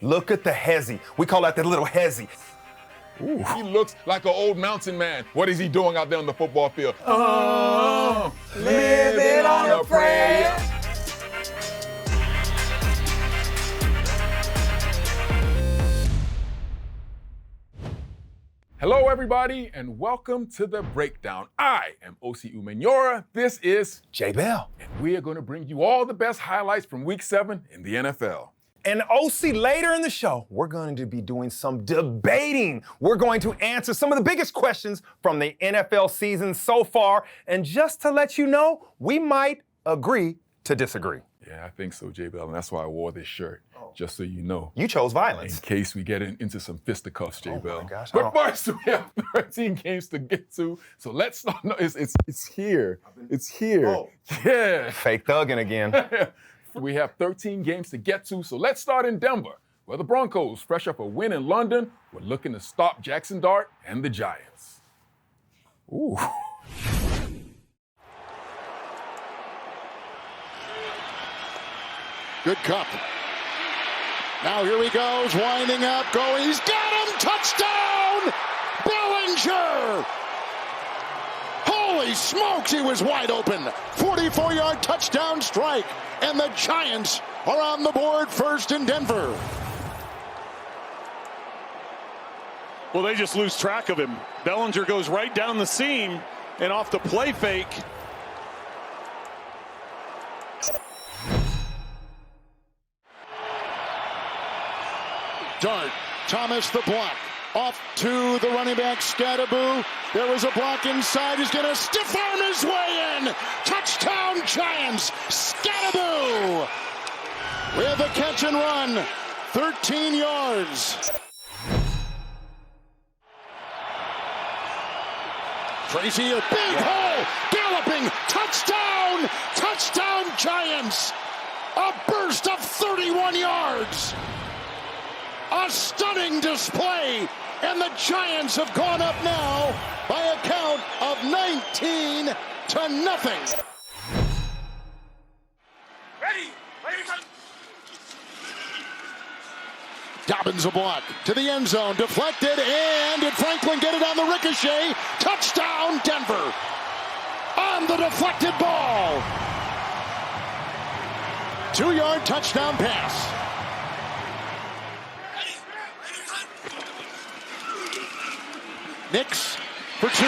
Look at the hezzy. We call that the little hezzy. Ooh. He looks like an old mountain man. What is he doing out there on the football field? Living on a prayer. Hello, everybody, and welcome to The Breakdown. I am Osi Umenyiora. This is J Bell. And we are going to bring you all the best highlights from Week 7 in the NFL. And OC, later in the show, we're going to be doing some debating. We're going to answer some of the biggest questions from the NFL season so far. And just to let you know, we might agree to disagree. Yeah, I think so, J Bell, and that's why I wore this shirt, just so you know. You chose violence. In case we get into some fisticuffs, J Bell. Oh my gosh. But first, we have 13 games to get to, so let's start. No, it's here. It's here. Oh. Yeah. Fake thugging again. We have 13 games to get to, so let's start in Denver, where the Broncos, fresh off a win in London, were looking to stop Jaxson Dart and the Giants. Ooh. Good cup. Now here he goes, winding up, going. He's got him! Touchdown! Bellinger! Holy smokes, he was wide open. 44-yard touchdown strike. And the Giants are on the board first in Denver. Well, they just lose track of him. Bellinger goes right down the seam and off the play fake. Dart, Thomas the block. Off to the running back, Scatterboo. There was a block inside. He's going to stiff arm his way in. Touchdown, Giants. Scatterboo with a catch and run. 13 yards. Tracy, a big hole. Galloping. Touchdown. Touchdown, Giants. A burst of 31 yards. A stunning display, and the Giants have gone up now by a count of 19-0. Ready. Dobbins a block to the end zone, deflected, and did Franklin get it on the ricochet? Touchdown, Denver, on the deflected ball. 2-yard touchdown pass. Nix for 2.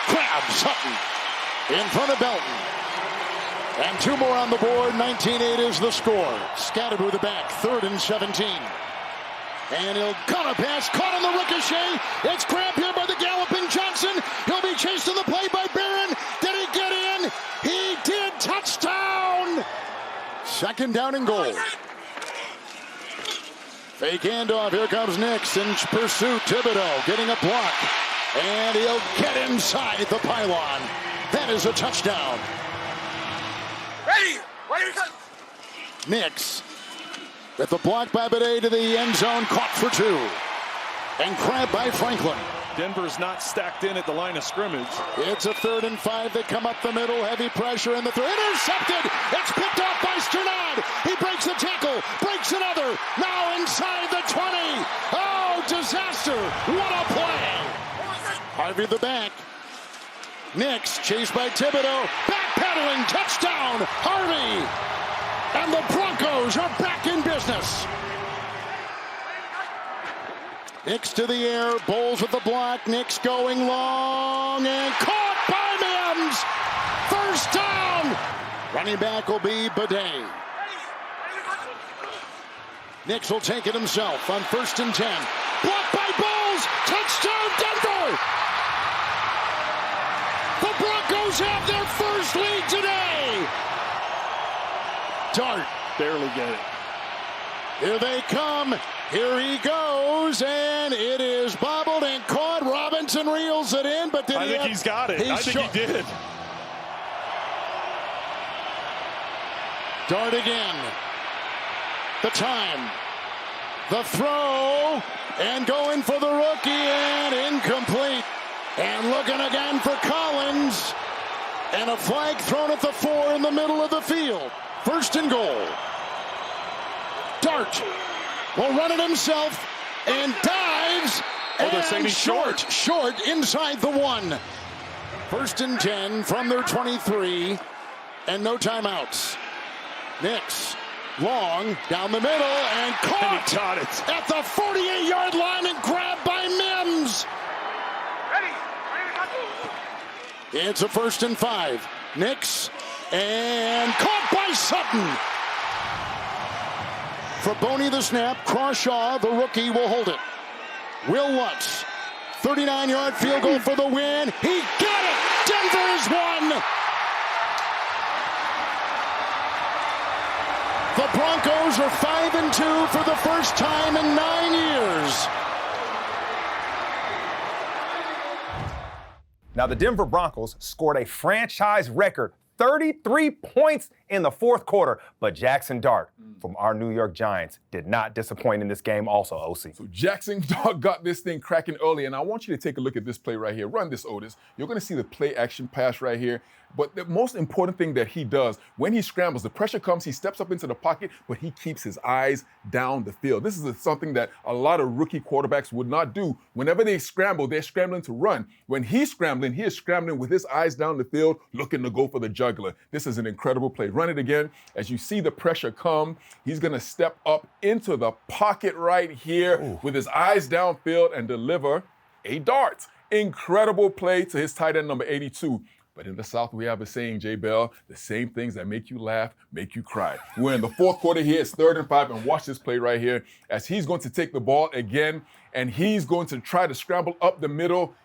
Crabs Sutton in front of Belton. And 2 more on the board. 19-8 is the score. Scatterboo the back. 3rd and 17. And he'll cut a pass. Caught on the ricochet. It's grabbed here by the galloping Johnson. He'll be chased on the play by Barron. Did he get in? He did. Touchdown. 2nd down and goal. Fake handoff. Here comes Nix in pursuit. Thibodeau getting a block. And he'll get inside the pylon. That is a touchdown. Ready. Nix with the block by Bidet to the end zone. Caught for 2. And grabbed by Franklin. Denver's not stacked in at the line of scrimmage. It's a 3rd and 5. They come up the middle. Heavy pressure in the throw. Intercepted. It's picked off by Sternad. He breaks the tackle. Breaks another. Now inside the 20. Oh, disaster. What a play. Harvey the back. Nix chased by Thibodeau. Backpedaling. Touchdown. Harvey. And the Broncos are back in business. Nix to the air, Bowles with the block, Nix going long, and caught by Mims! First down! Running back will be Bidet. Nix will take it himself on 1st and 10. Blocked by Bowles! Touchdown, Denver! The Broncos have their first lead today! Dart. Barely get it. Here they come. Here he goes, and it is bobbled and caught. Robinson reels it in, but did I think he's got it. I think he did. Dart again. The time. The throw, and going for the rookie, and incomplete. And looking again for Collins. And a flag thrown at the 4 in the middle of the field. 1st and goal. Dart will run it himself and dives. Oh, they're saying and he's short inside the 1. 1st and 10 from their 23, and no timeouts. Nix, long, down the middle, and caught, at the 48-yard line and grabbed by Mims. It's a 1st and 5. Nix, and caught by Sutton. For Boney the snap, Crawshaw, the rookie, will hold it. Will Lutz, 39-yard field goal for the win. He got it! Denver has won! The Broncos are 5-2 for the first time in 9 years. Now, the Denver Broncos scored a franchise record 33 points in the fourth quarter, but Jaxson Dart from our New York Giants did not disappoint in this game also, OC. So Jaxson Dart got this thing cracking early, and I want you to take a look at this play right here. Run this, Otis. You're going to see the play action pass right here. But the most important thing that he does, when he scrambles, the pressure comes, he steps up into the pocket, but he keeps his eyes down the field. This is something that a lot of rookie quarterbacks would not do. Whenever they scramble, they're scrambling to run. When he's scrambling, he is scrambling with his eyes down the field, looking to go for the jugular. This is an incredible play. Run it again. As you see the pressure come, he's going to step up into the pocket right here with his eyes downfield and deliver a dart. Incredible play to his tight end number 82. But in the South, we have a saying, J. Bell, the same things that make you laugh, make you cry. We're in the fourth quarter here. It's 3rd and 5, and watch this play right here as he's going to take the ball again, and he's going to try to scramble up the middle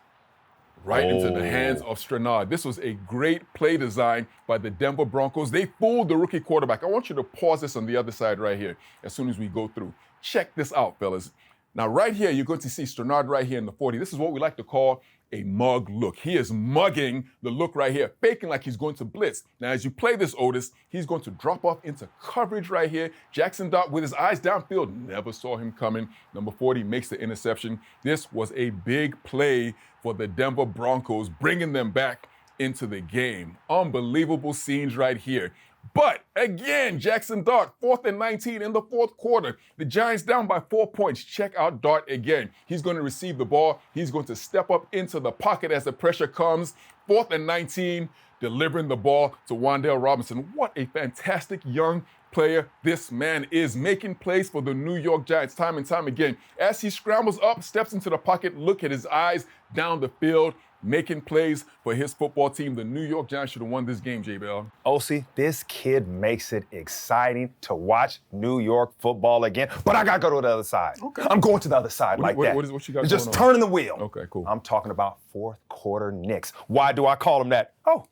right into the hands of Stranad. This was a great play design by the Denver Broncos. They fooled the rookie quarterback. I want you to pause this on the other side right here as soon as we go through. Check this out, fellas. Now, right here, you're going to see Stranad right here in the 40. This is what we like to call a mug look. He is mugging the look right here, faking like he's going to blitz. Now, as you play this, Otis, he's going to drop off into coverage right here. Jaxson Dart with his eyes downfield, never saw him coming. Number 40 makes the interception. This was a big play for the Denver Broncos, bringing them back into the game. Unbelievable scenes right here. But again, Jaxson Dart, 4th and 19 in the fourth quarter. The Giants down by 4 points. Check out Dart again. He's going to receive the ball. He's going to step up into the pocket as the pressure comes. 4th and 19, delivering the ball to Wan'Dale Robinson. What a fantastic young player this man is, making plays for the New York Giants time and time again. As he scrambles up, steps into the pocket, look at his eyes down the field, making plays for his football team. The New York Giants should have won this game, J. Bell. OC, this kid makes it exciting to watch New York football again. But I got to go to the other side. Okay. I'm going to the other side that. What you got Just going on? turning the wheel. Okay, cool. I'm talking about fourth quarter Knicks. Why do I call him that? Oh,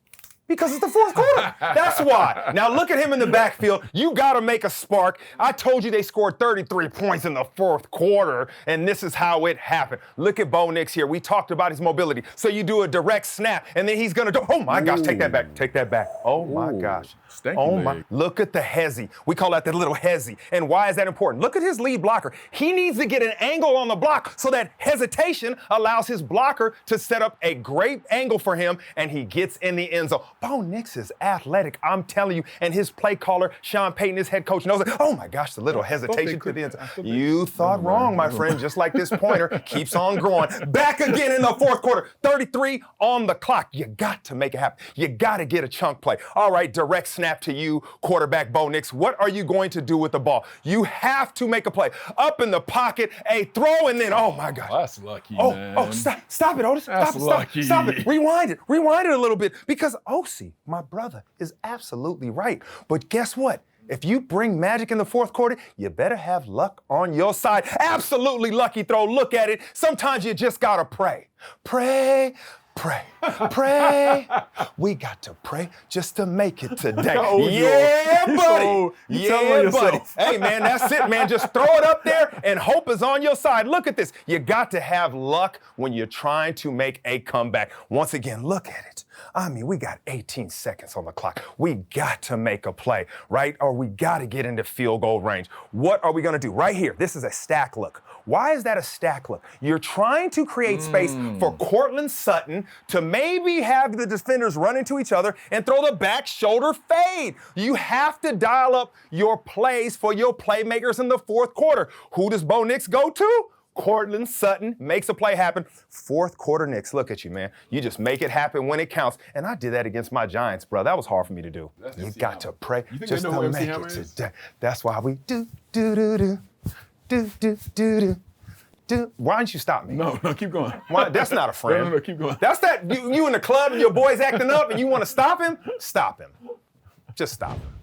because it's the fourth quarter. That's why. Now look at him in the backfield. You got to make a spark. I told you they scored 33 points in the fourth quarter, and this is how it happened. Look at Bo Nix here. We talked about his mobility. So you do a direct snap, and then he's going to do, oh my gosh, take that back. Take that back. Oh my gosh. Stanky my. leg. Look at the hezzy. We call that the little hezzy. And why is that important? Look at his lead blocker. He needs to get an angle on the block so that hesitation allows his blocker to set up a great angle for him, and he gets in the end zone. Bo Nix is athletic, I'm telling you, and his play caller, Sean Payton, his head coach, knows it. Oh my gosh, the little hesitation to the end zone. You thought wrong, my friend, just like this pointer keeps on growing. Back again in the fourth quarter, 33 on the clock. You got to make it happen. You got to get a chunk play. All right, direct snap to you, quarterback Bo Nix. What are you going to do with the ball? You have to make a play. Up in the pocket, a throw, and then, oh my gosh. That's lucky, man. Oh, stop it, Otis. Stop it. Rewind it a little bit, because OC, my brother, is absolutely right. But guess what? If you bring magic in the fourth quarter, you better have luck on your side. Absolutely lucky throw. Look at it. Sometimes you just gotta pray. Pray. We got to pray just to make it today. Yeah, buddy. Yeah, buddy. Hey, man, that's it, man. Just throw it up there and hope is on your side. Look at this. You got to have luck when you're trying to make a comeback. Once again, look at it. I mean, we got 18 seconds on the clock. We got to make a play, right? Or we got to get into field goal range. What are we going to do? Right here, this is a stack look. Why is that a stack look? You're trying to create space for Cortland Sutton to maybe have the defenders run into each other and throw the back shoulder fade. You have to dial up your plays for your playmakers in the fourth quarter. Who does Bo Nix go to? Cortland Sutton makes a play happen. Fourth quarter Knicks, look at you, man. You just make it happen when it counts. And I did that against my Giants, bro. That was hard for me to do. That's You got to pray just they know to who MC make Hammer it is? today. That's why we do. Why don't you stop me? No, keep going. Why? That's not a friend. No, keep going. That's that you in the club and your boy's acting up and you want to stop him? Stop him. Just stop him.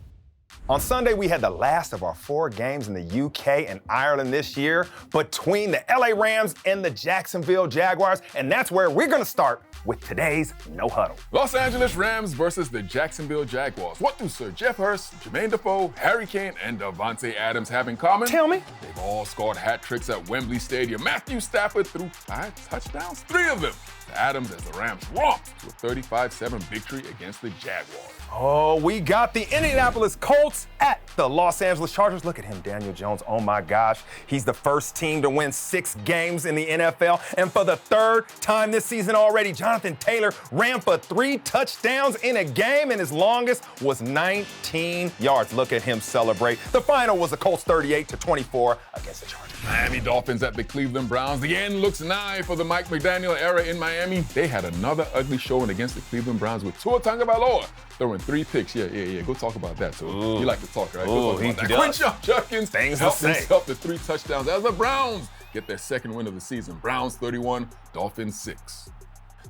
On Sunday, we had the last of our 4 games in the UK and Ireland this year between the LA Rams and the Jacksonville Jaguars, and that's where we're going to start with today's No Huddle. Los Angeles Rams versus the Jacksonville Jaguars. What do Sir Jeff Hurst, Jermaine Defoe, Harry Kane, and Davante Adams have in common? Tell me. They've all scored hat tricks at Wembley Stadium. Matthew Stafford threw 5 touchdowns, 3 of them to Adams as the Rams romped to a 35-7 victory against the Jaguars. Oh, we got the Indianapolis Colts at the Los Angeles Chargers. Look at him, Daniel Jones. Oh my gosh. He's the first team to win 6 games in the NFL. And for the 3rd time this season already, Jonathan Taylor ran for 3 touchdowns in a game, and his longest was 19 yards. Look at him celebrate. The final was the Colts 38-24 against the Chargers. Miami Dolphins at the Cleveland Browns. The end looks nigh for the Mike McDaniel era in Miami. They had another ugly showing against the Cleveland Browns with Tua Tagovailoa throwing 3 picks. Yeah. Go talk about that, Tua. You like to talk, right? Go talk about that. Quinshon Judkins helped himself to 3 touchdowns as the Browns get their 2nd win of the season. Browns 31, Dolphins 6.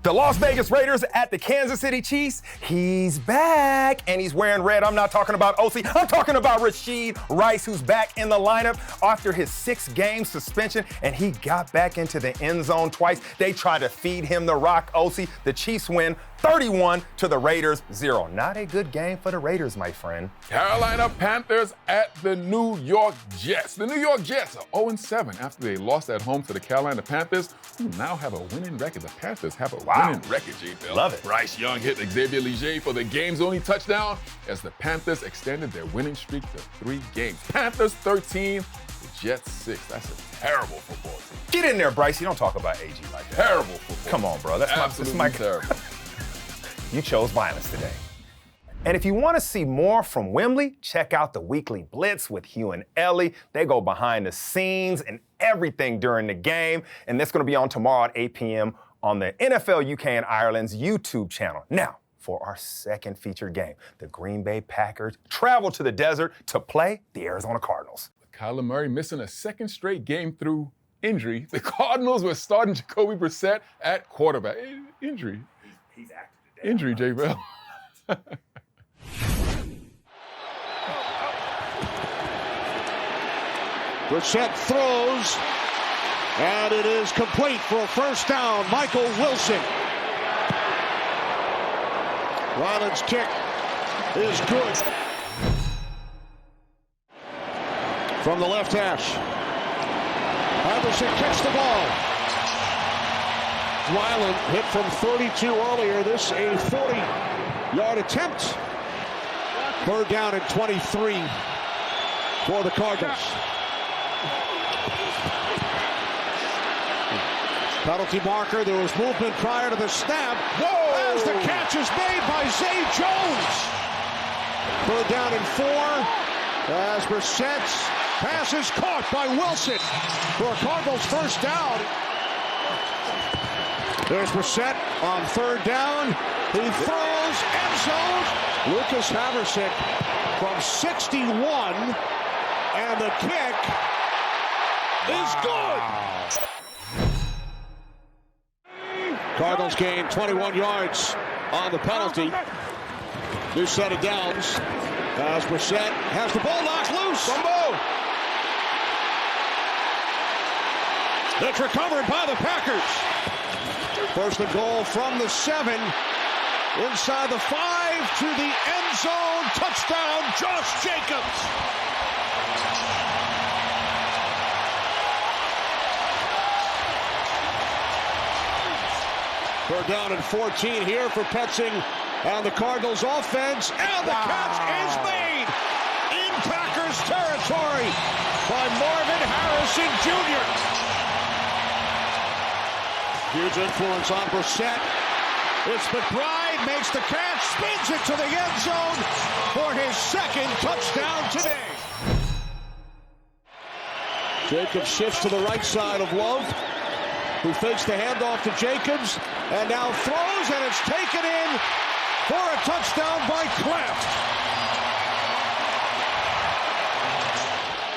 The Las Vegas Raiders at the Kansas City Chiefs. He's back, and he's wearing red. I'm not talking about Osi. I'm talking about Rashid Rice, who's back in the lineup after his 6-game suspension, and he got back into the end zone twice. They tried to feed him the rock, Osi. The Chiefs win 31 to the Raiders 0. Not a good game for the Raiders, my friend. Carolina Panthers at the New York Jets. The New York Jets are 0-7 after they lost at home to the Carolina Panthers, who now have a winning record. The Panthers have a winning record, J-Bell. Love it. Bryce Young hit Xavier Leger for the game's only touchdown as the Panthers extended their winning streak to 3 games. Panthers 13, the Jets 6. That's a terrible football team. Get in there, Bryce. You don't talk about AG like that. Terrible football. Come on, bro. That's Absolutely my terrible. You chose violence today. And if you want to see more from Wembley, check out the weekly Blitz with Hugh and Ellie. They go behind the scenes and everything during the game. And that's going to be on tomorrow at 8 p.m. on the NFL UK and Ireland's YouTube channel. Now, for our second featured game, the Green Bay Packers travel to the desert to play the Arizona Cardinals. With Kyler Murray missing a 2nd straight game through injury, the Cardinals were starting Jacoby Brissett at quarterback. Injury. He's active today. Injury, J-Bell. Brissett throws, and it is complete for a 1st down. Michael Wilson. Ryland's kick is good. From the left hash. Iverson kicks the ball. Ryland hit from 32 earlier. This a 40-yard attempt. 3rd down and 23 for the Cardinals. Penalty marker. There was movement prior to the snap. Whoa! As the catch is made by Zay Jones. 3rd down and 4. As Brissett's pass is caught by Wilson for a Cardinals 1st down. There's Brissett on 3rd down. He throws end zone. Lucas Haversick from 61, and the kick is good. Cardinals gain 21 yards on the penalty. New set of downs as Brissett has the ball knocked loose. It's recovered by the Packers. 1st and goal from the 7. Inside the 5 to the end zone. Touchdown, Josh Jacobs. Third down and 14 here for Petzing and the Cardinals offense. And the catch is made in Packers territory by Marvin Harrison Jr. Huge influence on Brissett. It's McBride, makes the catch, spins it to the end zone for his second touchdown today. Jacobs shifts to the right side of Love, who fakes the handoff to Jacobs, and now throws, and it's taken in for a touchdown by Kraft.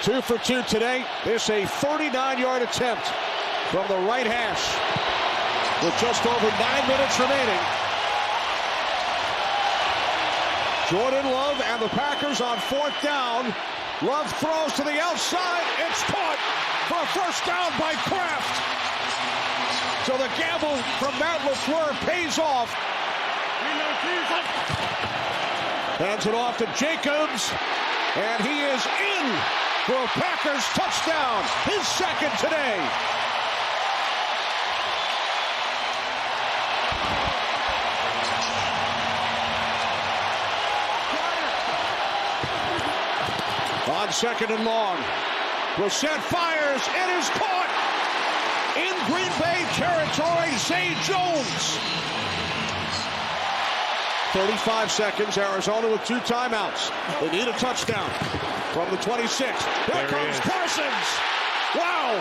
2 for 2 today. This a 39-yard attempt from the right hash with just over 9 minutes remaining. Jordan Love and the Packers on 4th down. Love throws to the outside. It's caught for a first down by Kraft. So the gamble from Matt LaFleur pays off. Hands it off to Jacobs, and he is in for a Packers touchdown, his second today. On 2nd and long, Brissett fires, it is caught in Green Bay territory. Zay Jones. 35 seconds, Arizona with 2 timeouts. They need a touchdown from the 26. Here comes Parsons. Wow.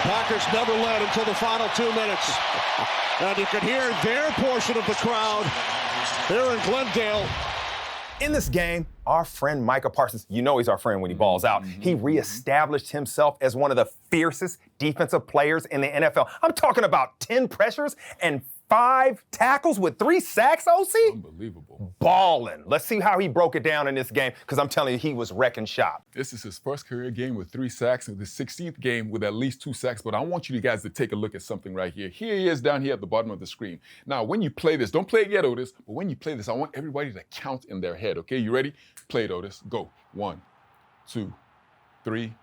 Packers never led until the final 2 minutes. And you can hear their portion of the crowd here in Glendale. In this game, our friend Micah Parsons, you know he's our friend when he balls out, he reestablished himself as one of the fiercest defensive players in the NFL. I'm talking about 10 pressures and 5 tackles with 3 sacks, OC? Unbelievable. Ballin'. Let's see how he broke it down in this game, because I'm telling you, he was wrecking shop. This is his first career game with 3 sacks and the 16th game with at least 2 sacks. But I want you guys to take a look at something right here. Here he is down here at the bottom of the screen. Now, when you play this, don't play it yet, Otis, but when you play this, I want everybody to count in their head, okay? You ready? Play it, Otis. Go. 1, 2, 3,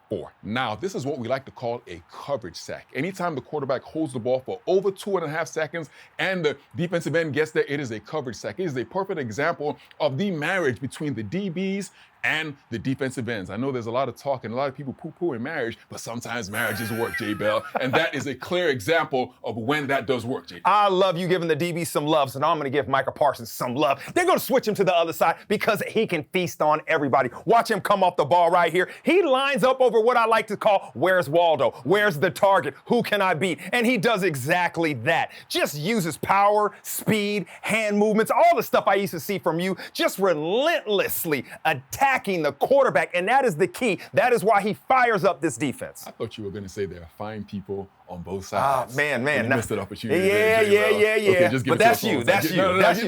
4. Now, this is what we like to call a coverage sack. Anytime the quarterback holds the ball for over 2.5 seconds and the defensive end gets there, it is a coverage sack. It is a perfect example of the marriage between the DBs and the defensive ends. I know there's a lot of talk and a lot of people poo-pooing marriage, but sometimes marriages work, J. Bell. And that is a clear example of when that does work, J. I love you giving the DB some love, so now I'm going to give Micah Parsons some love. They're going to switch him to the other side because he can feast on everybody. Watch him come off the ball right here. He lines up over what I like to call, where's Waldo? Where's the target? Who can I beat? And he does exactly that. Just uses power, speed, hand movements, all the stuff I used to see from you, just relentlessly attacking the quarterback, and that is the key. That is why he fires up this defense. I thought you were going to say there are fine people on both sides. Ah, man. You missed an opportunity. Yeah. Okay, just give but it that's to you. us. That's you. No, That's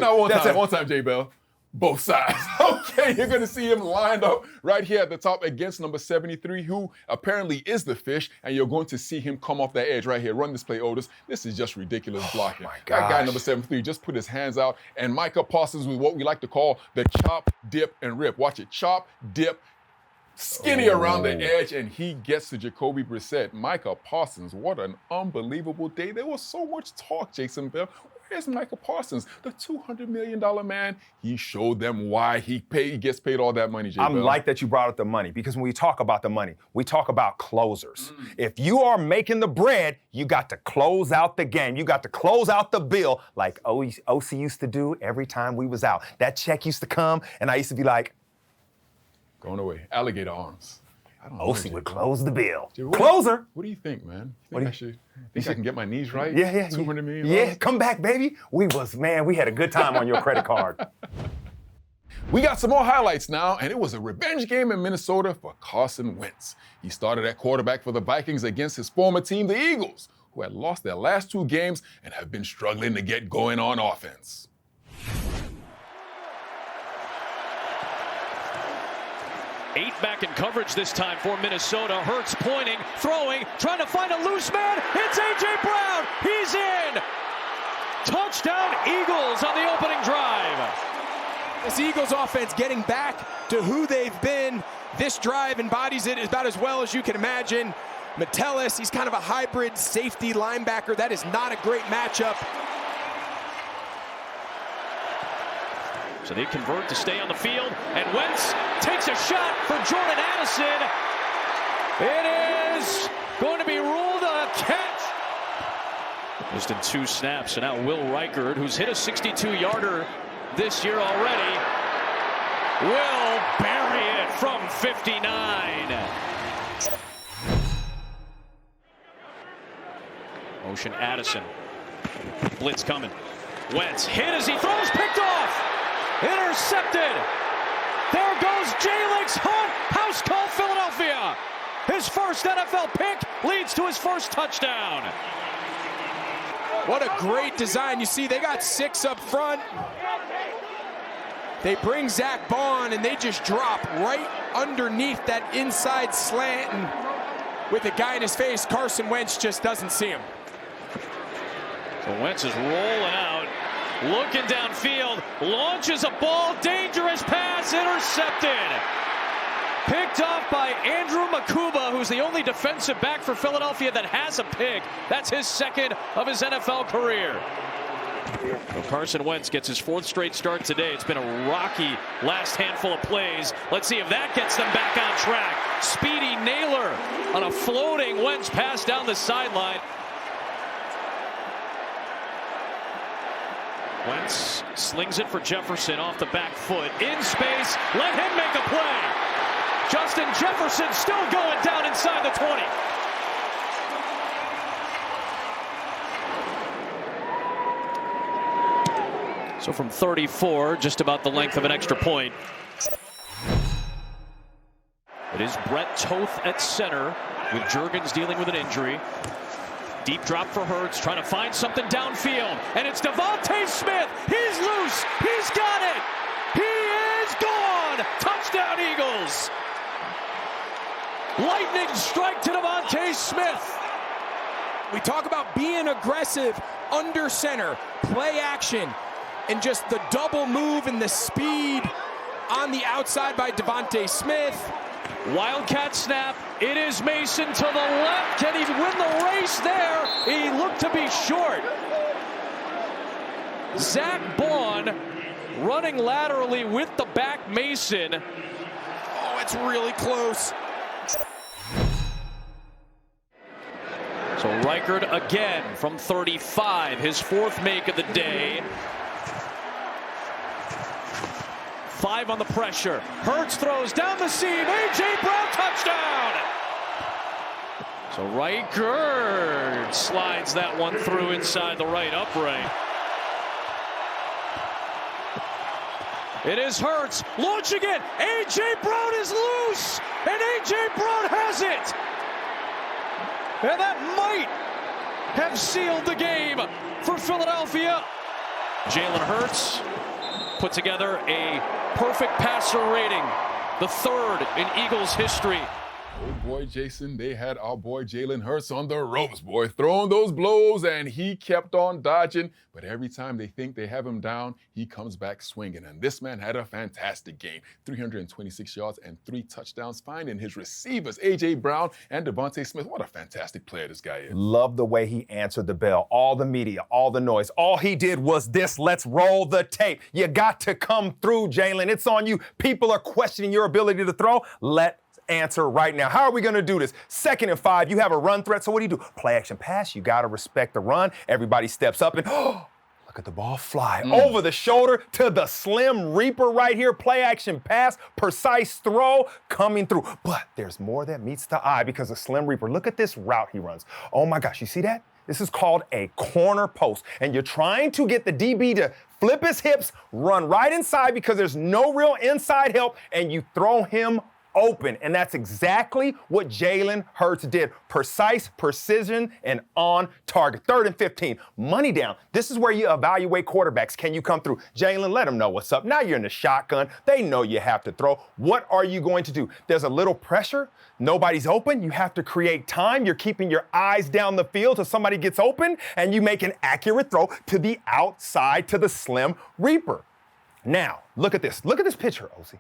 you. One time, J. Bell. Both sides. Okay, you're going to see him lined up right here at the top against number 73, who apparently is the fish, and you're going to see him come off that edge right here. Run this play, Otis. This is just ridiculous blocking. My That guy, gosh. number 73, just put his hands out, and Micah Parsons with what we like to call the chop, dip, and rip. Watch it. Chop, dip, skinny around the edge, and he gets to Jacoby Brissett. Micah Parsons, what an unbelievable day. There was so much talk, Jason Bell. Where's Micah Parsons, the $200 million man? He showed them why he gets paid all that money, J. I'm Bell. like that you brought up the money, because when we talk about the money, we talk about closers. If you are making the bread, you got to close out the game. You got to close out the bill like OC used to do every time we was out. That check used to come, and I used to be like, Going away. Alligator arms. I don't know, OC J. would Bell. close the bill. J. Closer. What do you think, man? What do you- I can get my knees right? Yeah. $200 million? Yeah, come back, baby. We had a good time on your credit card. We got some more highlights now, and it was a revenge game in Minnesota for Carson Wentz. He started at quarterback for the Vikings against his former team, the Eagles, who had lost their last 2 games and have been struggling to get going on offense. Eight back in coverage this time for Minnesota. Hurts pointing, throwing, trying to find a loose man. It's A.J. Brown. He's in. Touchdown Eagles on the opening drive. This Eagles offense getting back to who they've been. This drive embodies it about as well as you can imagine. Metellus, he's kind of a hybrid safety linebacker. That is not a great matchup. So they convert to stay on the field, and Wentz takes a shot for Jordan Addison. It is going to be Just in 2 snaps, and now Will Reichard, who's hit a 62-yarder this year already, will bury it from 59. Motion Addison. Blitz coming. Wentz hit as he throws, picked off. Intercepted. There goes Jalen Hunt. House call Philadelphia. His first NFL pick leads to his first touchdown. What a great design. You see, they got 6 up front. They bring Zach Bond, and they just drop right underneath that inside slant. And with a guy in his face, Carson Wentz just doesn't see him. So Wentz is rolling out, looking downfield, launches a ball, dangerous pass, intercepted. Picked off by Andrew Makuba, who's the only defensive back for Philadelphia that has a pick. That's his second of his NFL career. So Carson Wentz gets his 4th straight start today. It's been a rocky last handful of plays. Let's see if that gets them back on track. Speedy Naylor on a floating Wentz pass down the sideline. Wentz slings it for Jefferson off the back foot. In space, let him make a play. Justin Jefferson still going down inside the 20. So from 34, just about the length of an extra point. It is Brett Toth at center, with Juergens dealing with an injury. Deep drop for Hurts, trying to find something downfield. And it's Devontae Smith. He's loose. He's got it. He is gone. Touchdown, Eagles. Lightning strike to Devontae Smith. We talk about being aggressive under center, play action, and just the double move and the speed on the outside by Devontae Smith. Wildcat snap. It is Mason to the left. Can he win the race there? He looked to be short. Zach Bond running laterally with the back Mason. Oh, it's really close. So Reichard again from 35, his 4th make of the day. 5 on the pressure. Hurts throws down the seam. A.J. Brown touchdown. So Reichard slides that one through inside the right upright. It is Hurts launching it. A.J. Brown is loose. And A.J. Brown has it. And that might have sealed the game for Philadelphia. Jalen Hurts put together a perfect passer rating, the 3rd in Eagles history. Oh boy, Jason, they had our boy Jalen Hurts on the ropes, boy, throwing those blows, and he kept on dodging. But every time they think they have him down, he comes back swinging. And this man had a fantastic game. 326 yards and 3 touchdowns, finding his receivers, A.J. Brown and Devontae Smith. What a fantastic player this guy is. Love the way he answered the bell. All the media, all the noise. All he did was this: let's roll the tape. You got to come through, Jalen. It's on you. People are questioning your ability to throw. Let's answer right now. How are we going to do this? 2nd and 5, you have a run threat, so what do? Play action pass. You got to respect the run. Everybody steps up and, look at the ball fly over the shoulder to the Slim Reaper right here. Play action pass, precise throw coming through. But there's more that meets the eye because the Slim Reaper, look at this route he runs. Oh my gosh, you see that? This is called a corner post. And you're trying to get the DB to flip his hips, run right inside because there's no real inside help, and you throw him open. And that's exactly what Jalen Hurts did. Precise, precision, and on target. 3rd and 15. Money down. This is where you evaluate quarterbacks. Can you come through? Jalen, let them know what's up. Now you're in the shotgun. They know you have to throw. What are you going to do? There's a little pressure. Nobody's open. You have to create time. You're keeping your eyes down the field till somebody gets open, and you make an accurate throw to the outside to the Slim Reaper. Now, look at this. Look at this picture, Osi.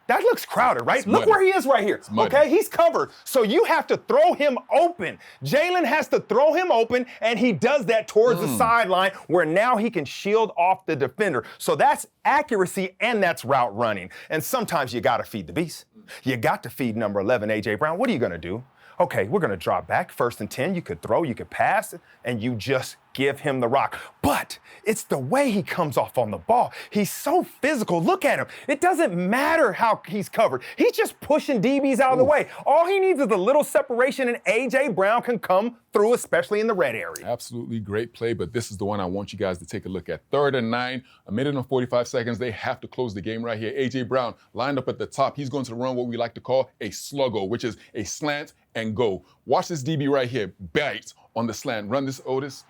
That looks crowded, right? Look where he is right here, okay? He's covered, so you have to throw him open. Jalen has to throw him open, and he does that towards the sideline where now he can shield off the defender. So that's accuracy, and that's route running. And sometimes you got to feed the beast. You got to feed number 11, A.J. Brown. What are you going to do? Okay, we're going to drop back. 1st and 10, you could throw, you could pass, and you just give him the rock. But it's the way he comes off on the ball. He's so physical. Look at him. It doesn't matter how he's covered. He's just pushing DBs out of the way. All he needs is a little separation, and A.J. Brown can come through, especially in the red area. Absolutely great play, but this is the one I want you guys to take a look at. 3rd and 9, 1 minute and 45 seconds. They have to close the game right here. A.J. Brown lined up at the top. He's going to run what we like to call a sluggo, which is a slant and go. Watch this DB right here. Bite on the slant. Run this, Otis.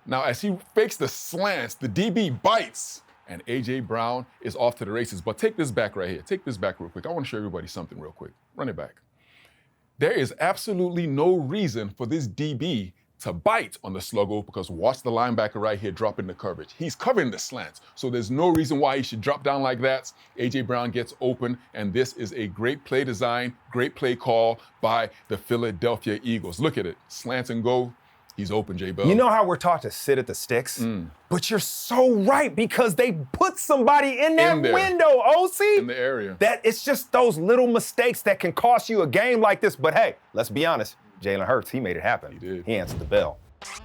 Now, as he fakes the slants, the DB bites, and A.J. Brown is off to the races. But take this back right here. Take this back real quick. I want to show everybody something real quick. Run it back. There is absolutely no reason for this DB to bite on the sluggo because watch the linebacker right here drop into coverage. He's covering the slants, so there's no reason why he should drop down like that. A.J. Brown gets open, and this is a great play design, great play call by the Philadelphia Eagles. Look at it. Slant and go. He's open, J. Bell. You know how we're taught to sit at the sticks? But you're so right because they put somebody in that window, Osi. In the area. That it's just those little mistakes that can cost you a game like this. But hey, let's be honest. Jalen Hurts, he made it happen. He did. He answered the bell.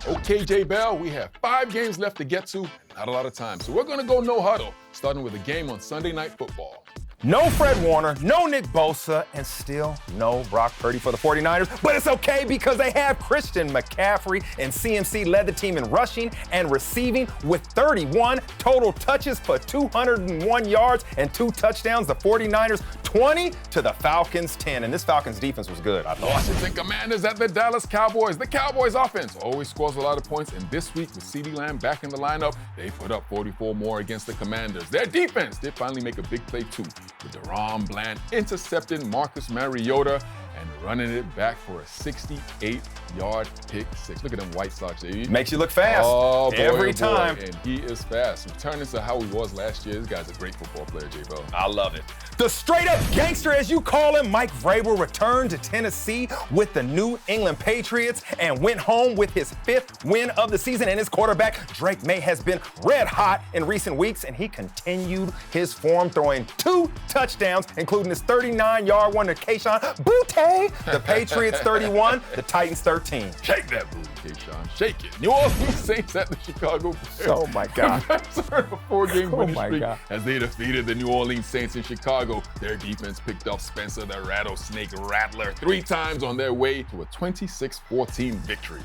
Okay, J. Bell, we have 5 games left to get to. Not a lot of time. So we're going to go no huddle, starting with a game on Sunday Night Football. No Fred Warner, no Nick Bosa, and still no Brock Purdy for the 49ers. But it's okay because they have Christian McCaffrey, and CMC led the team in rushing and receiving with 31 total touches for 201 yards and 2 touchdowns. The 49ers 20 to the Falcons 10. And this Falcons defense was good, I thought. Washington Commanders at the Dallas Cowboys. The Cowboys offense always scores a lot of points. And this week with CeeDee Lamb back in the lineup, they put up 44 more against the Commanders. Their defense did finally make a big play too, with DeRon Bland intercepting Marcus Mariota and running it back for a 68-yard pick six. Look at them White Sox, baby. Makes you look fast. Oh, boy, every boy. time. And he is fast. Returning to how he was last year. This guy's a great football player, J-Bo. I love it. The straight-up gangster, as you call him, Mike Vrabel, returned to Tennessee with the New England Patriots and went home with his 5th win of the season. And his quarterback, Drake May, has been red hot in recent weeks, and he continued his form, throwing 2 touchdowns, including his 39-yard one to Kayshon Boutte. The Patriots 31, the Titans 13. Shake that booty, Kayshon. Shake it. New Orleans Saints at the Chicago Bears. Oh, my God. A 4-game winning my streak God. as they defeated the New Orleans Saints in Chicago. Their defense picked up Spencer the Rattlesnake Rattler 3 times on their way to a 26-14 victory.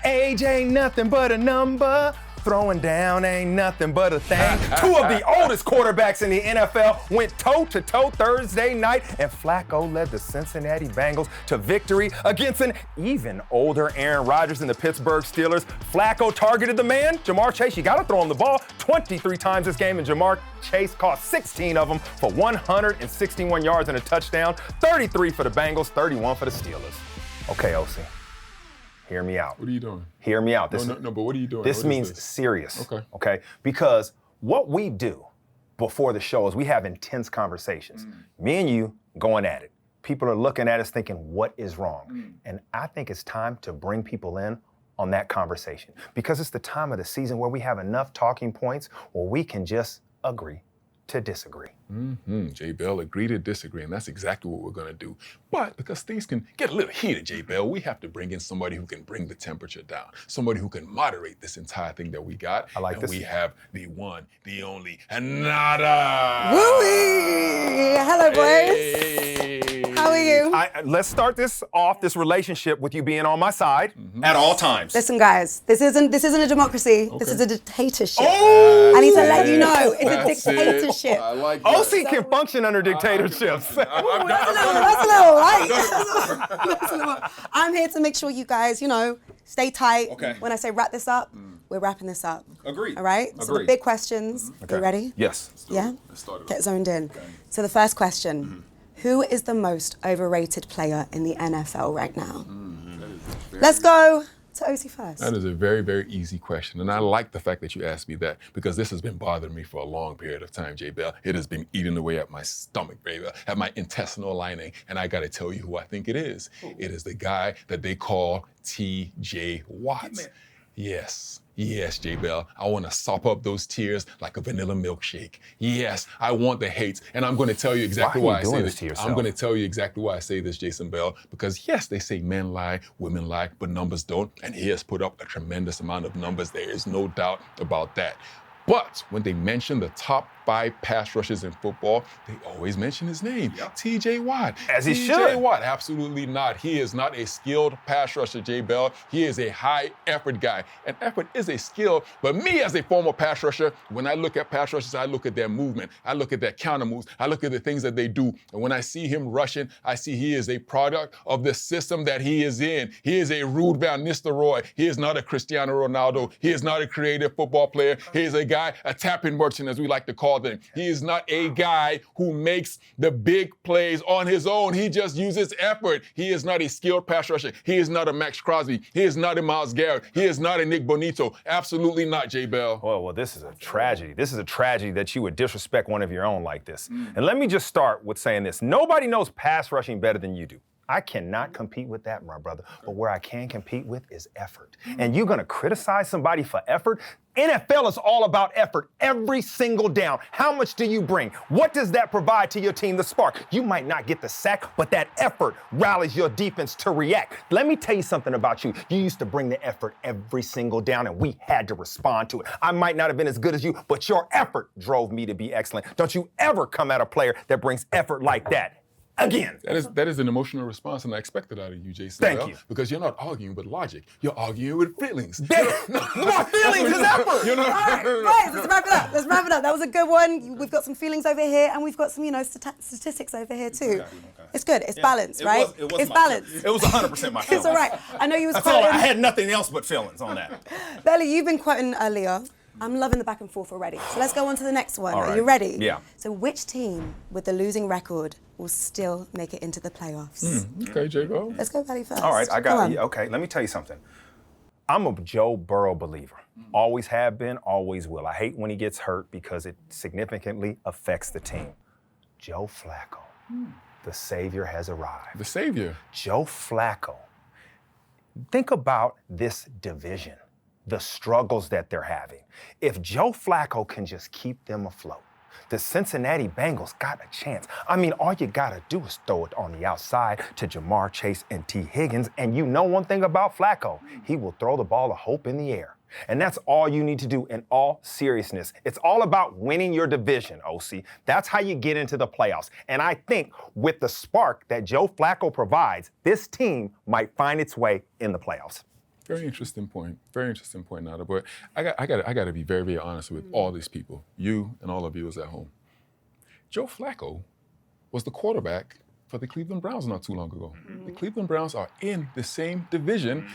Age ain't nothing but a number. Throwing down ain't nothing but a thing. 2 of the oldest quarterbacks in the NFL went toe-to-toe Thursday night, and Flacco led the Cincinnati Bengals to victory against an even older Aaron Rodgers and the Pittsburgh Steelers. Flacco targeted the man, Jamar Chase. You got to throw him the ball 23 times this game, and Jamar Chase caught 16 of them for 161 yards and a touchdown. 33 for the Bengals, 31 for the Steelers. Okay, Osi. Hear me out. What are you doing? Hear me out. No, but what are you doing? This What means is this? serious. Okay. Because what we do before the show is we have intense conversations. Me and you going at it. People are looking at us thinking, what is wrong? And I think it's time to bring people in on that conversation because it's the time of the season where we have enough talking points where we can just agree to disagree. J. Bell, agree to disagree, and that's exactly what we're going to do. But because things can get a little heated, J. Bell, we have to bring in somebody who can bring the temperature down, somebody who can moderate this entire thing that we got. I like and this. We have the one, the only, Nada. Woo-wee! Hello, boys. Hey. How are you? Let's start this relationship with you being on my side at all times. Listen, guys, this isn't a democracy. This is a dictatorship. Oh! I need to let you know, it's a That's it. dictatorship. I like that. OC can function under dictatorships. That's a little light. I'm here to make sure you guys, stay tight. Okay. When I say wrap this up, we're wrapping this up. Agreed. All right? So the Agreed. big questions. You ready? Yes. Yeah? Let's start it Get off. zoned in. So the first question, who is the most overrated player in the NFL right now? Let's go to OC first. That is a very, very easy question. And I like the fact that you asked me that because this has been bothering me for a long period of time, J. Bell. It has been eating away at my stomach, baby, at my intestinal lining. And I got to tell you who I think it is. It is the guy that they call T.J. Watt. Yes, J Bell. I want to sop up those tears like a vanilla milkshake. Yes, I want the hates, and I'm going to tell you exactly why I say this. I'm going to tell you exactly why I say this, Jason Bell, because yes, they say men lie, women lie, but numbers don't, and he has put up a tremendous amount of numbers. There is no doubt about that. But when they mention the top 5 pass rushers in football, they always mention his name, T.J. Watt. As he should. T.J. Watt, absolutely not. He is not a skilled pass rusher, J. Bell. He is a high-effort guy. And effort is a skill, but me as a former pass rusher, when I look at pass rushers, I look at their movement. I look at their counter moves. I look at the things that they do. And when I see him rushing, I see he is a product of the system that he is in. He is a Ruud van Nistelrooy. He is not a Cristiano Ronaldo. He is not a creative football player. He is a guy, a tapping merchant, as we like to call them. He is not a guy who makes the big plays on his own. He just uses effort. He is not a skilled pass rusher. He is not a Max Crosby. He is not a Myles Garrett. He is not a Nick Bonito. Absolutely not, J. Bell. Well, this is a tragedy. This is a tragedy that you would disrespect one of your own like this. And let me just start with saying this. Nobody knows pass rushing better than you do. I cannot compete with that, my brother. But where I can compete with is effort. And you're going to criticize somebody for effort? NFL is all about effort every single down. How much do you bring? What does that provide to your team, the spark? You might not get the sack, but that effort rallies your defense to react. Let me tell you something about you. You used to bring the effort every single down, and we had to respond to it. I might not have been as good as you, but your effort drove me to be excellent. Don't you ever come at a player that brings effort like that again. That is an emotional response, and I expect it out of you, Jason. Thank you. Because you're not arguing with logic. You're arguing with feelings. More feelings is effort. All right, let's wrap it up. That was a good one. We've got some feelings over here, and we've got some, statistics over here too. Okay. It's good. It's balanced, right? It's balanced. It was 100% my feelings. It's all right. I know you was That's all. quoting. I had nothing else but feelings on that. Belly, you've been quoting earlier. I'm loving the back and forth already. So let's go on to the next one. All Are right. you ready? Yeah. So which team with the losing record will still make it into the playoffs? Okay, J-Bo. Let's go Belly first. All right, Come on. okay, let me tell you something. I'm a Joe Burrow believer. Always have been, always will. I hate when he gets hurt because it significantly affects the team. Joe Flacco, the savior has arrived. The savior. Joe Flacco. Think about this division, the struggles that they're having. If Joe Flacco can just keep them afloat, the Cincinnati Bengals got a chance. I mean, all you gotta do is throw it on the outside to Jamar Chase and T. Higgins, and you know one thing about Flacco, he will throw the ball of hope in the air. And that's all you need to do in all seriousness. It's all about winning your division, OC. That's how you get into the playoffs. And I think with the spark that Joe Flacco provides, this team might find its way in the playoffs. Very interesting point. Very interesting point, Nada. But I got to be very, very honest with all these people, you and all of you at home. Joe Flacco was the quarterback for the Cleveland Browns not too long ago. The Cleveland Browns are in the same division.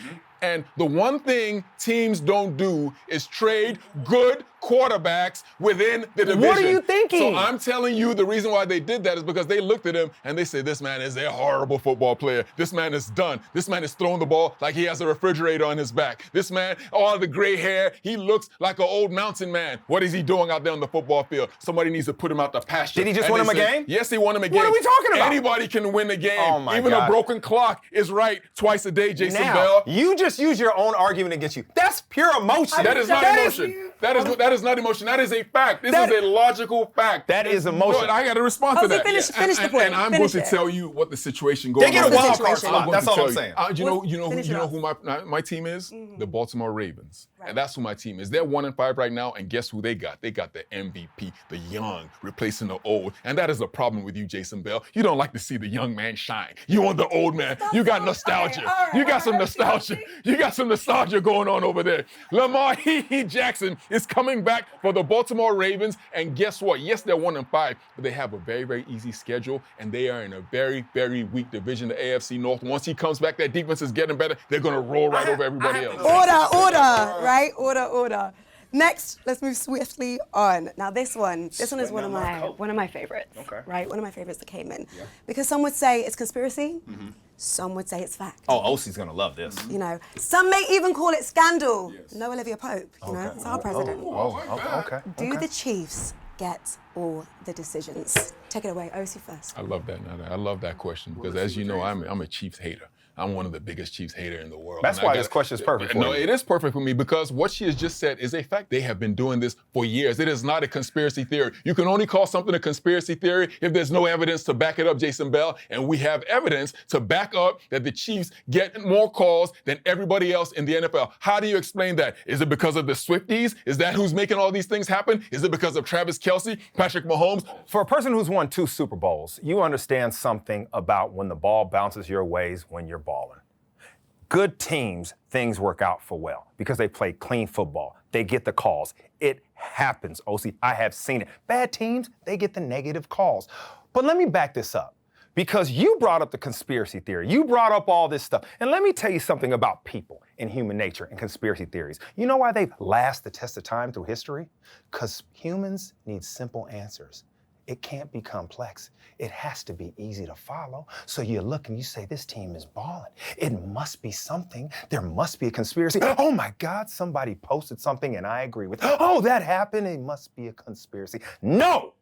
And the one thing teams don't do is trade good quarterbacks within the division. What are you thinking? So I'm telling you the reason why they did that is because they looked at him and they said, this man is a horrible football player. This man is done. This man is throwing the ball like he has a refrigerator on his back. This man, all the gray hair, he looks like an old mountain man. What is he doing out there on the football field? Somebody needs to put him out the pasture. Did he just win him a game? Yes, he won him a game. What are we talking about? Anybody can win a game. Oh my Even God. a broken clock is right twice a day, Jason Now, Bell. you just use your own argument against you. That's pure emotion. That is not emotion. That is not emotion. That is a fact. This is a logical fact. That is emotion. No, I got to respond to that. Finish the point. And I'm going to tell you what the situation goes on. They get a wild card situation. slot. That's all I'm saying. You know who my team is? The Baltimore Ravens. Right. And that's who my team is. They're 1-5 right now, and guess who they got? They got the MVP, the young, replacing the old. And that is a problem with you, Jason Bell. You don't like to see the young man shine. You want the old man. You got nostalgia. You got some nostalgia. You got some nostalgia going on over there. Lamar Jackson is coming back for the Baltimore Ravens, and guess what? Yes, they're 1-5, but they have a very, very easy schedule, and they are in a very, very weak division, the AFC North. Once he comes back, that defense is getting better. They're going to roll right over everybody else. Order, right? Order. Next, let's move swiftly on. Now this one is one of my favorites. Okay. Right? One of my favorites that came in. Yeah. Because some would say it's conspiracy, some would say it's fact. Oh, OC's gonna love this. You know, some may even call it scandal. Yes. No Olivia Pope, you know, it's our president. Okay. Do the Chiefs get all the decisions? Take it away, OC first. I love that, Nada. I love that question because, as you know, I'm a Chiefs hater. I'm one of the biggest Chiefs hater in the world. That's why this question is perfect for No, you. it is perfect for me because what she has just said is a fact. They have been doing this for years. It is not a conspiracy theory. You can only call something a conspiracy theory if there's no evidence to back it up, Jason Bell. And we have evidence to back up that the Chiefs get more calls than everybody else in the NFL. How do you explain that? Is it because of the Swifties? Is that who's making all these things happen? Is it because of Travis Kelce, Patrick Mahomes? For a person who's won 2 Super Bowls, you understand something about when the ball bounces your ways when you're balling. Good teams, things work out for well because they play clean football. They get the calls. It happens, Osi. I have seen it. Bad teams, they get the negative calls. But let me back this up because you brought up the conspiracy theory. You brought up all this stuff. And let me tell you something about people and human nature and conspiracy theories. You know why they've lasted the test of time through history? Because humans need simple answers. It can't be complex. It has to be easy to follow. So you look and you say, this team is balling. It must be something. There must be a conspiracy. Oh my God, somebody posted something and I agree with. Oh, that happened. It must be a conspiracy. No,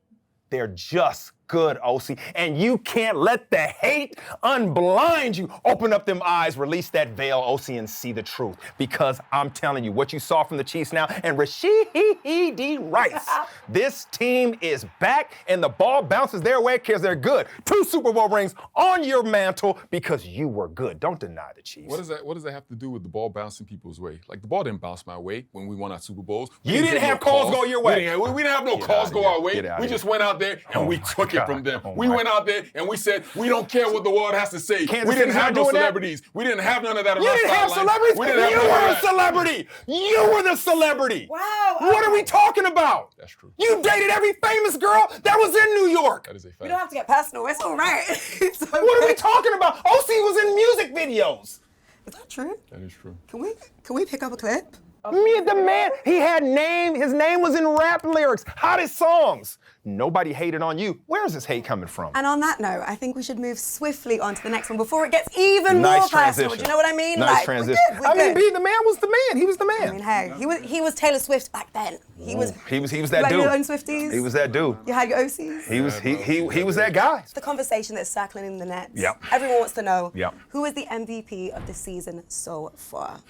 they're just good, Osi. And you can't let the hate unblind you. Open up them eyes, release that veil, Osi, and see the truth. Because I'm telling you, what you saw from the Chiefs now, and Rashidi Rice, this team is back, and the ball bounces their way because they're good. 2 Super Bowl rings on your mantle because you were good. Don't deny the Chiefs. What does that have to do with the ball bouncing people's way? Like, the ball didn't bounce my way when we won our Super Bowls. You didn't have calls go your way. We didn't have no calls go our way. We just went out there and we took it from them. We went out there and we said, we don't care what the world has to say. We didn't have no celebrities. We didn't have none of that. You didn't have celebrities? You were a celebrity. You were the celebrity. Wow. What are we talking about? That's true. You dated every famous girl that was in New York. That is a fact. We don't have to get personal. It's all right. It's okay. What are we talking about? Osi was in music videos. Is that true? That is true. Can we pick up a clip? Me, the man, he had name. His name was in rap lyrics, hottest songs. Nobody hated on you. Where's this hate coming from? And on that note, I think we should move swiftly on to the next one before it gets even more personal. Do you know what I mean? Nice transition. We're good. B, the man was the man. He was the man. I mean, hey, he was Taylor Swift back then. He was that you dude. Like your own Swifties? He was that dude. You had your OCs? He was that guy. The conversation that's circling in the nets. Yep. Everyone wants to know Yep. who is the MVP of the season so far?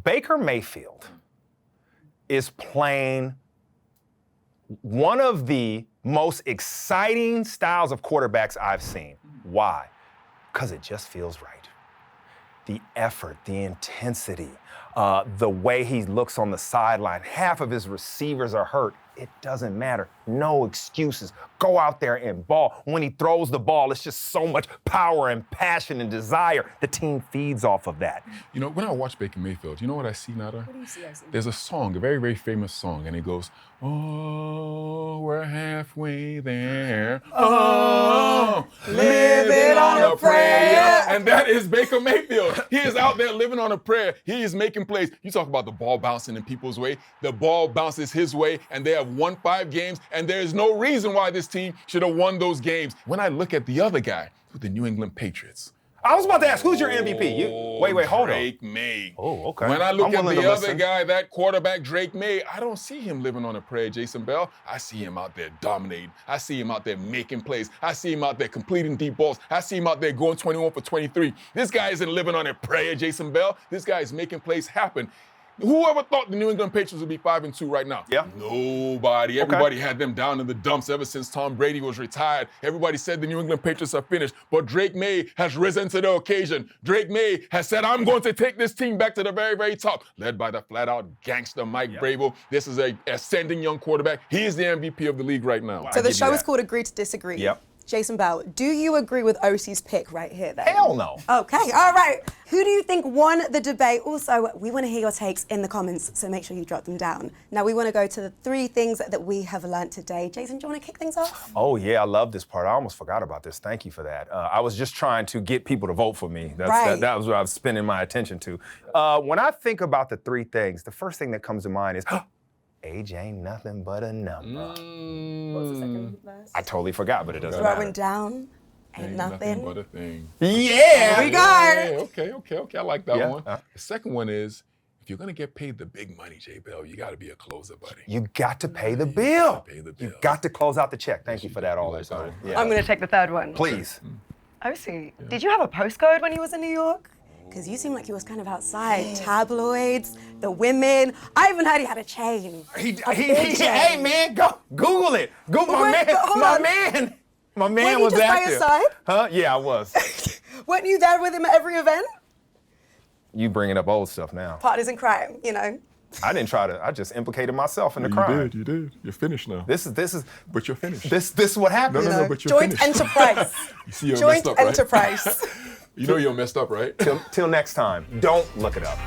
Baker Mayfield is playing one of the most exciting styles of quarterbacks I've seen. Why? Because it just feels right. The effort, the intensity, the way he looks on the sideline. Half of his receivers are hurt. It doesn't matter. No excuses. Go out there and ball. When he throws the ball, it's just so much power and passion and desire. The team feeds off of that. You know, when I watch Baker Mayfield, you know what I see, Nada? What do you see, Osi? There's a song, a very, very famous song, and it goes, oh, we're halfway there. Oh, living on a prayer. And that is Baker Mayfield. He is out there living on a prayer. He is making plays. You talk about the ball bouncing in people's way. The ball bounces his way, and they have won 5 games, and there is no reason why this team should have won those games. When I look at the other guy, with the New England Patriots, I was about to ask, who's your MVP? Wait, hold on. Drake May. Oh, okay. When I look I'm at willing the to other listen. guy, that quarterback, Drake May, I don't see him living on a prayer, Jason Bell. I see him out there dominating. I see him out there making plays. I see him out there completing deep balls. I see him out there going 21 for 23. This guy isn't living on a prayer, Jason Bell. This guy is making plays happen. Whoever thought the New England Patriots would be 5-2 right now? Yeah. Nobody. Everybody had them down in the dumps ever since Tom Brady was retired. Everybody said the New England Patriots are finished, but Drake May has risen to the occasion. Drake May has said, I'm going to take this team back to the very, very top, led by the flat-out gangster Mike Vrabel. This is a ascending young quarterback. He is the MVP of the league right now. So the show is called Agree to Disagree. Yep. Jason Bell, do you agree with Osi's pick right here then? Hell no. Okay, all right. Who do you think won the debate? Also, we want to hear your takes in the comments, so make sure you drop them down. Now, we want to go to the 3 things that we have learned today. Jason, do you want to kick things off? Oh, yeah, I love this part. I almost forgot about this. Thank you for that. I was just trying to get people to vote for me. That was what I was spending my attention to. When I think about the 3 things, the first thing that comes to mind is, age ain't nothing but a number. What was the second verse? I totally forgot, but it doesn't Throwing matter. down ain't nothing. but a thing. Yeah! We got it. Okay. I like that Yeah. one. The second one is, if you're going to get paid the big money, J. Bell, you got to be a closer, buddy. You got to pay the bill. Pay the bill. You got to close out the check. Thank you for that all the Like time. that. Yeah. I'm going to take the third one. Please. Osi, did you have a postcode when you was in New York? Because you seem like you was kind of outside. Tabloids, the women. I even heard he had a chain. Hey man, go Google it. Google my man. My man was just by active. his side? Huh? Yeah, I was. Weren't you there with him at every event? You bringing up old stuff now. Partners in crime, you know. I didn't try to. I just implicated myself in the crime. You did. You're finished now. This is. But you're finished. This is what happens. No, but you're Joint finished. enterprise. You see you're Joint messed up, right? enterprise. You know you're messed up, right? Till next time, don't look it up.